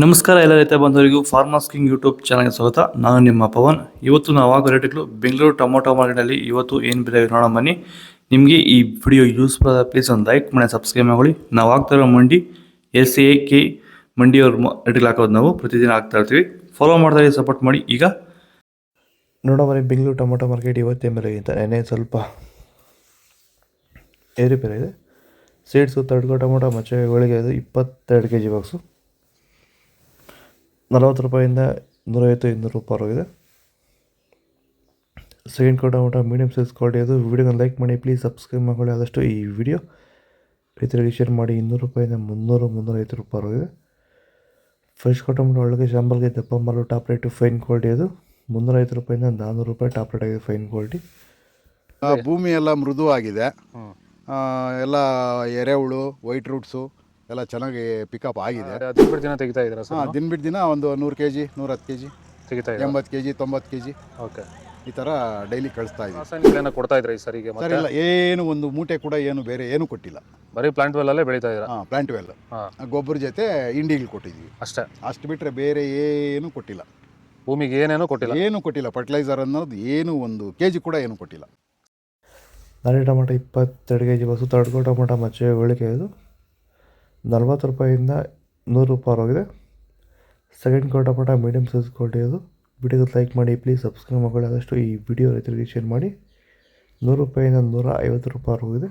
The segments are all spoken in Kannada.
ನಮಸ್ಕಾರ ಎಲ್ಲ ರೈತ ಬಂಧುವರಿಗೂ ಫಾರ್ಮರ್ಸ್ ಕಿಂಗ್ ಯೂಟ್ಯೂಬ್ ಚಾನಲ್ಗೆ ಸ್ವಾಗತ. ನಾನು ನಿಮ್ಮ ಪವನ್. ಇವತ್ತು ನಾವು ಆಗೋ ರೇಟ್ಗಳು ಬೆಂಗಳೂರು ಟೊಮೊಟೊ ಮಾರ್ಕೆಟಲ್ಲಿ ಇವತ್ತು ಏನು ಬೆಲೆ ನೋಡೋಣ ಬನ್ನಿ. ನಿಮಗೆ ಈ ವಿಡಿಯೋ ಯೂಸ್ಫುಲ್ ಆದ ಪ್ಲೀಸ್ ಒಂದು ಲೈಕ್ ಮಾಡಿ ಸಬ್ಸ್ಕ್ರೈಬ್ ಮಾಡಿ. ನಾವು ಆಗ್ತಾ ಇರೋ ಮಂಡಿ SAK ಮಂಡಿಯವ್ರ ರೇಟ್ಗಳು ಹಾಕೋದು ನಾವು ಪ್ರತಿದಿನ ಆಗ್ತಾ ಇರ್ತೀವಿ. ಫಾಲೋ ಮಾಡ್ತಾ ಸಪೋರ್ಟ್ ಮಾಡಿ. ಈಗ ನೋಡೋ ಬನ್ನಿ ಬೆಂಗಳೂರು ಟೊಮೊಟೊ ಮಾರ್ಕೆಟ್ ಇವತ್ತೇ ಬೆಲೆ ಅಂತ ನೆನೆ ಸ್ವಲ್ಪ ಏರುಪೇರು ಇದೆ. ಸೀಡ್ಸು ತಡ್ಕೋ ಟೊಮೊಟೊ ಮಚ್ಚೆ ಒಳಗೆ ಇದು 22 kg ಬಾಕ್ಸು 40 ರೂಪಾಯಿಂದ 150-200 ರೂಪಾಯಿ ಹೋಗಿದೆ. Second tomato medium size quality ಅದು. ವಿಡಿಯೋನ ಲೈಕ್ ಮಾಡಿ ಪ್ಲೀಸ್ ಸಬ್ಸ್ಕ್ರೈಬ್ ಮಾಡಿ. ಆದಷ್ಟು ಈ ವಿಡಿಯೋ ರೈತರಿಗೆ ಶೇರ್ ಮಾಡಿ. 200 ರೂಪಾಯಿಂದ 300-350 ರೂಪಾಯಿ ಹೋಗಿದೆ. ಫ್ರೆಶ್ ಟೊಮೊಟೊ ಒಳಗೆ ಶಾಂಬಲ್ಗೆ ದಪ್ಪ ಮಾಲು ಟಾಪ್ ರೇಟು ಫೈನ್ ಕ್ವಾಲಿಟಿ ಅದು 350 ರೂಪಾಯಿಂದ 400 ರೂಪಾಯಿ ಟಾಪ್ ರೇಟ್ ಆಗಿದೆ ಫೈನ್ ಕ್ವಾಲಿಟಿ. ಭೂಮಿ ಎಲ್ಲ ಮೃದುವಾಗಿದೆ, ಎಲ್ಲ ಎರೆಹುಳು ವೈಟ್ ರೂಟ್ಸು ಎಲ್ಲ ಚೆನ್ನಾಗಿ ಪಿಕಪ್ ಆಗಿದೆ. ದಿನ ಬಿಟ್ಟು ದಿನ ತೆಗಿತಾ ಇದ್ದೀರಾ ಸರ್? ದಿನ ಬಿಟ್ಟು ದಿನ ಒಂದು 100 kg 110 kg ತೆಗಿತಾ ಇದ್ದೀರಾ? 80 kg 90 kg ಓಕೆ. ಈ ಥರ ಡೈಲಿ ಕಳಿಸ್ತಾ ಇದ್ದೀವಿ. ರಾಸಾಯನಿಕ ಕೊಡ್ತಾ ಇದ್ರಾ ಈ ಸರಿಗೆ? ಸರ್ ಇಲ್ಲ, ಏನು ಒಂದು ಮೂಟೆ ಕೂಡ ಏನು ಬೇರೆ ಏನು ಕೊಟ್ಟಿಲ್ಲ. ಬರೀ ಪ್ಲಾಂಟ್ ವೆಲ್ಲಲ್ಲೇ ಬೆಳೀತಾ ಇದ್ದೀರಾ? ಪ್ಲಾಂಟ್ ವೆಲ್ ಗೊಬ್ಬರ ಜೊತೆ ಇಂಡಿಗಳು ಕೊಟ್ಟಿದ್ದೀವಿ ಅಷ್ಟೇ. ಅಷ್ಟು ಬಿಟ್ಟರೆ ಬೇರೆ ಏನು ಕೊಟ್ಟಿಲ್ಲ. ಭೂಮಿಗೆ ಏನೇನೂ ಕೊಟ್ಟಿಲ್ಲ? ಏನು ಕೊಟ್ಟಿಲ್ಲ. ಫರ್ಟಿಲೈಸರ್ ಅನ್ನೋದು ಏನು 1 kg ಕೂಡ ಏನು ಕೊಟ್ಟಿಲ್ಲ. ನಾಟಿ ಟೊಮೊಟೊ 22 kg ಬಸ್ಸು ತಡ್ಕೋ ಟೊಮೊಟೊ ಮಚ್ಚೆ ಒಳಗೆ ಇದು 40 ರೂಪಾಯಿಂದ 100 ರೂಪಾಯಿ ಹೋಗಿದೆ. Second tomato medium size quality ಅದು. ವಿಡಿಯೋಗೆ ಲೈಕ್ ಮಾಡಿ ಪ್ಲೀಸ್ ಸಬ್ಸ್ಕ್ರೈಬ್ ಮಾಡಿ. ಆದಷ್ಟು ಈ ವಿಡಿಯೋ ರೈತರಿಗೆ ಶೇರ್ ಮಾಡಿ. 100 ರೂಪಾಯಿಂದ 150 ರೂಪಾಯಿ ಹೋಗಿದೆ.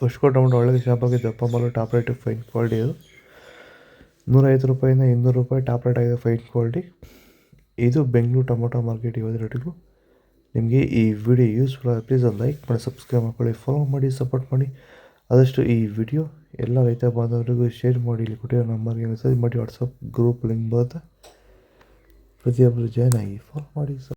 ಫಸ್ಟ್ ಟೊಮೊಟೊ ಒಳಗೆ ಶಾಂಪಾಗಿ ದಪ್ಪ ಮಾಲು ಟಾಪ್ ರೇಟು ಫೈನ್ ಕ್ವಾಲಿಟಿ ಅದು 150 ರೂಪಾಯಿಂದ 200 ರೂಪಾಯಿ ಟಾಪ್ ರೇಟ್ ಆಗಿದೆ ಫೈನ್ ಕ್ವಾಲಿಟಿ. ಇದು ಬೆಂಗಳೂರು ಟೊಮೊಟೊ ಮಾರ್ಕೆಟ್ ಇವತ್ತು ರೇಟ್ಗಳು. ನಿಮಗೆ ಈ ವಿಡಿಯೋ ಯೂಸ್ಫುಲ್ ಆಗಿ ಪ್ಲೀಸ್ ಒಂದು ಲೈಕ್ ಮಾಡಿ ಸಬ್ಸ್ಕ್ರೈಬ್ ಮಾಡ್ಕೊಳ್ಳಿ, ಫಾಲೋ ಮಾಡಿ ಸಪೋರ್ಟ್ ಮಾಡಿ. ಆದಷ್ಟು ಈ ವಿಡಿಯೋ ಎಲ್ಲ ರೈತ ಬಾಂಧವರಿಗೂ ಶೇರ್ ಮಾಡಿ. ಇಲ್ಲಿ ಕೊಟ್ಟಿರೋ ನಂಬರ್ಗೆ ಮೆಸೇಜ್ ಮಾಡಿ. ವಾಟ್ಸಪ್ ಗ್ರೂಪ್ ಲಿಂಕ್ ಬರುತ್ತೆ, ಪ್ರತಿಯೊಬ್ಬರು ಜಾಯ್ನ್ ಆಗಿ ಫಾಲೋ ಮಾಡಿ.